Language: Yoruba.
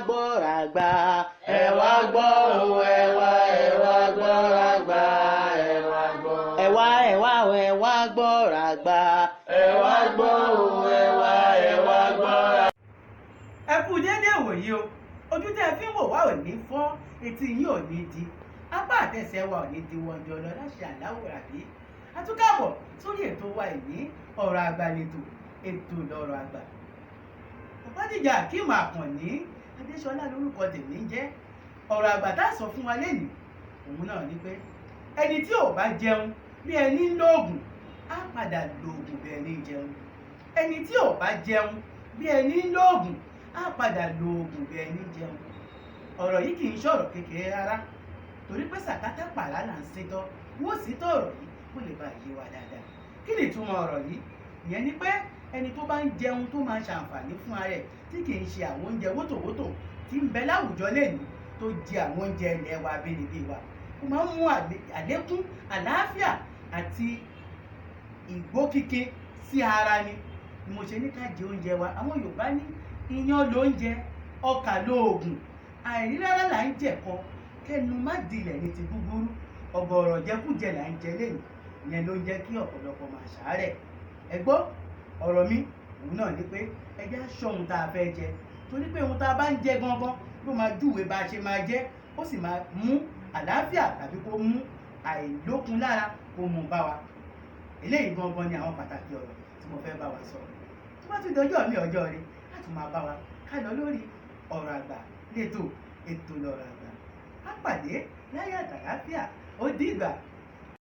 gbọ́rọ̀ àgbà. Ẹ wá gbọ́ o, ẹ wá gbọ́rọ̀ àgbà. Ẹ wá gbọ́. Ẹ wá gbọ́rọ̀ àgbà. Ẹ wá gbọ́ o, ẹ wá gbọ́rọ̀. Ẹ kú dédé ìwòyí o, ojú tẹ́ ẹ fi ń wò wá ò ní fọ́, etí yín ò ní di, apá àtẹsẹ̀ wa ò ní di wọ́njọ lọ láṣẹ àláwòrán bí. Àtúkàbọ̀ sórí ètò wa ìní ọ̀rọ̀ àgbà lètò, ètò lọ̀rọ̀ àgbà. Ọ̀pádìjà Akeem Àkànní Adéṣọlá lórúkọ tèmi ń jẹ́. Ọ̀rọ̀ àgbà tá a sọ fún wa lénìí òun náà ni pé ẹni tí ò bá jẹun bí ẹni ń lóògùn á padà lóògùn bí ẹni ń jẹun. Ẹni tí ò bá jẹun bí ẹni ń lóògùn á padà lóògùn bí ẹni ń jẹun. Ọ̀rọ̀ yìí kì í ṣọ̀rọ̀ kékeré rárá, torí pé sàkátà pàrà là ń ṣetọ́ wọ́n sì tọ́ ọ̀rọ̀ yìí kó lè bá yé wa dáadáa. Kí ni ìtumọ̀ ọ̀rọ̀ yìí? Ìyẹn ni pé ẹni tó bá ń jẹun tó máa ṣàǹfààní fún ara ẹ̀ tí kì í ṣe àwọn oúnjẹ wótòwótò tí ń bẹ láwùjọ lẹ́nu tó jẹ àwọn oúnjẹ ilẹ̀ wa abínibí wa, ó máa ń mú àlékún àlàáfíà àti ìgbókíké sí ara ni. Mo ṣe ní ká jẹ oúnjẹ wa. Àwọn Yorùbá ní iyán lóúnjẹ, ọkà lóògùn, àìrí rárá là ń jẹ̀kọ, kẹnu má dilẹ̀ ní ti gúgúrú, ọ̀gọ̀ọ̀rọ̀ jẹkújẹ là ń jẹ lẹ́nu. Ìyẹn ló ń jẹ́ kí ọ̀pọ̀lọpọ̀ máa ṣàárẹ̀. Ẹ gbọ́ ọ̀rọ̀ mi òun náà ni pé ẹ jẹ́ aṣọ ohun tá a fẹ́ jẹ, torí pé ohun tá a bá ń jẹ gangan ló máa júwe bá a ṣe máa jẹ, ó sì máa mú àlàáfíà tàbí kó mú àìlókun lára kó mú bá wa. Eléyìí gangan ni àwọn pàtàkì ọ̀rọ̀ tí mo fẹ́ bá wa sọ. Tó bá tún dọjọ́ mi ọjọ́ rẹ láti máa bá wa ká lọ lórí ọ̀rọ̀ àgbà létò ètò lọ̀rọ̀ àgbà. Á pàdé láyé àtàlàáfíà, ó dìgbà.